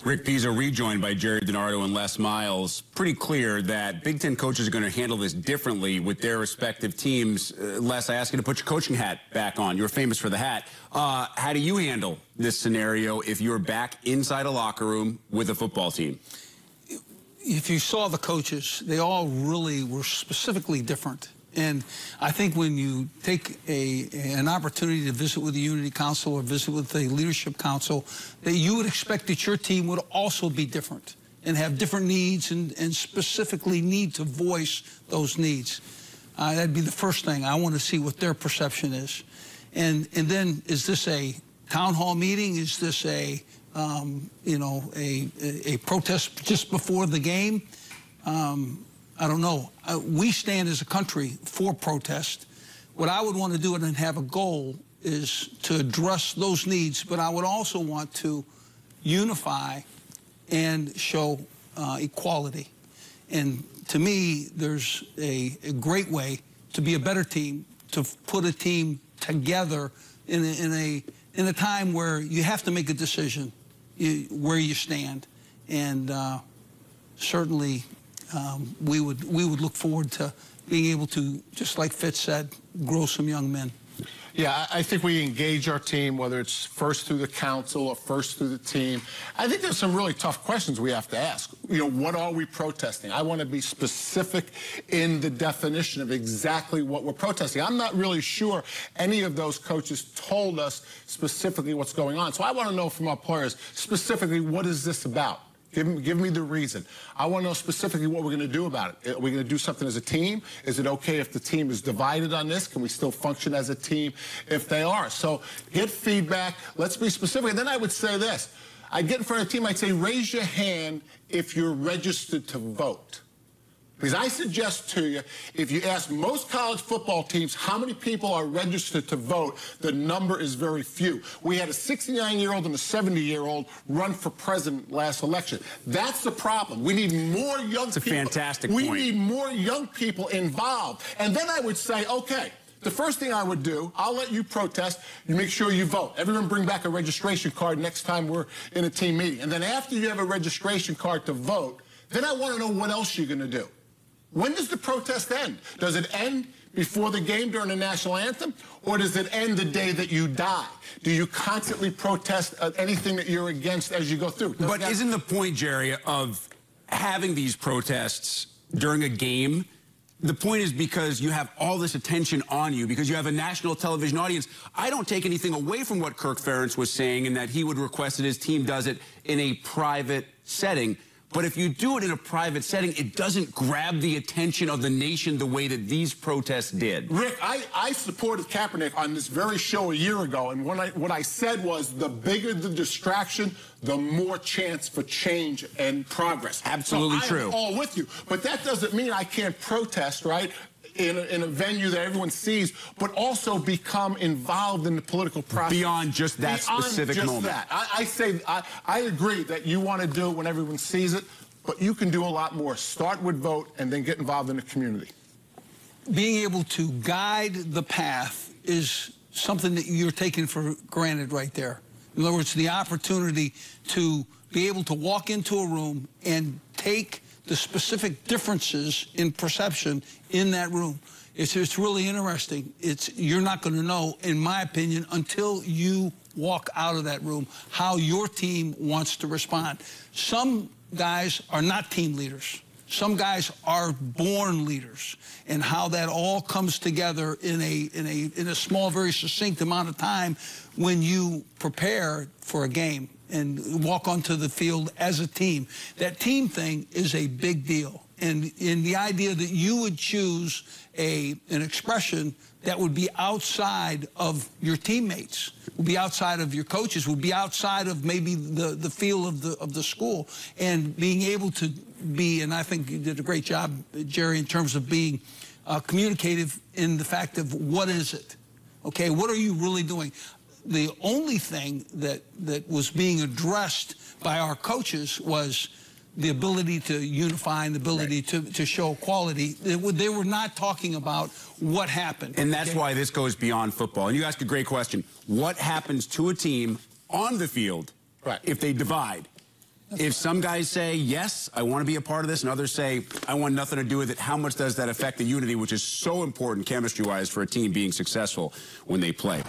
Rick Pizzo rejoined by Gerry, DiNardo, and Les Miles. Pretty clear that Big Ten coaches are going to handle this differently with their respective teams. Les, I ask you to put your coaching hat back on. You're famous for the hat. How do you handle this scenario if you're back inside a locker room with a football team? If you saw the coaches, they all really were specifically different. And I think when you take an opportunity to visit with the Unity Council or visit with the Leadership Council, that you would expect that your team would also be different and have different needs and specifically need to voice those needs. That'd be the first thing. I want to see what their perception is. And then, is this a town hall meeting? Is this a protest just before the game? I don't know. We stand as a country for protest. What I would want to do and have a goal is to address those needs, but I would also want to unify and show equality. And to me, there's a great way to be a better team, to put a team together in a time where you have to make a decision where you stand. And certainly, we would look forward to being able to, just like Fitz said, grow some young men. Yeah, I think we engage our team, whether it's first through the council or first through the team. I think there's some really tough questions we have to ask. You know, what are we protesting? I want to be specific in the definition of exactly what we're protesting. I'm not really sure any of those coaches told us specifically what's going on. So I want to know from our players specifically, what is this about? Give me the reason. I want to know specifically what we're going to do about it. Are we going to do something as a team? Is it okay if the team is divided on this? Can we still function as a team if they are? So get feedback. Let's be specific. And then I would say this. I'd get in front of the team. I'd say, raise your hand if you're registered to vote. Because I suggest to you, if you ask most college football teams how many people are registered to vote, the number is very few. We had a 69-year-old and a 70-year-old run for president last election. That's the problem. We need more young people. It's a fantastic point. We need more young people involved. And then I would say, okay, the first thing I would do, I'll let you protest. You make sure you vote. Everyone bring back a registration card next time we're in a team meeting. And then after you have a registration card to vote, then I want to know what else you're going to do. When does the protest end? Does it end before the game during the national anthem, or does it end the day that you die? Do you constantly protest anything that you're against as you go through? But isn't the point, Gerry, of having these protests during a game, the point is because you have all this attention on you, because you have a national television audience. I don't take anything away from what Kirk Ferentz was saying and that he would request that his team does it in a private setting. But if you do it in a private setting, it doesn't grab the attention of the nation the way that these protests did. Rick, I supported Kaepernick on this very show a year ago, and what I said was the bigger the distraction, the more chance for change and progress. Absolutely true. I'm all with you, but that doesn't mean I can't protest, right? In a venue that everyone sees, but also become involved in the political process. Beyond just that specific moment. That. I agree that you want to do it when everyone sees it, but you can do a lot more. Start with vote and then get involved in the community. Being able to guide the path is something that you're taking for granted right there. In other words, the opportunity to be able to walk into a room and take the specific differences in perception in that room. It's really interesting. You're not going to know, in my opinion, until you walk out of that room, how your team wants to respond. Some guys are not team leaders. Some guys are born leaders, and how that all comes together in a small, very succinct amount of time when you prepare for a game and walk onto the field as a team. That team thing is a big deal. And in the idea that you would choose an expression that would be outside of your teammates, would be outside of your coaches, would be outside of maybe the feel of the school, and being able to be, and I think you did a great job, Gerry, in terms of being communicative in the fact of what is it? Okay, what are you really doing? The only thing that was being addressed by our coaches was the ability to unify and the ability to show quality. They were not talking about what happened. And that's why this goes beyond football. And you ask a great question. What happens to a team on the field if they divide? If some guys say, yes, I want to be a part of this, and others say, I want nothing to do with it, how much does that affect the unity, which is so important chemistry-wise for a team being successful when they play?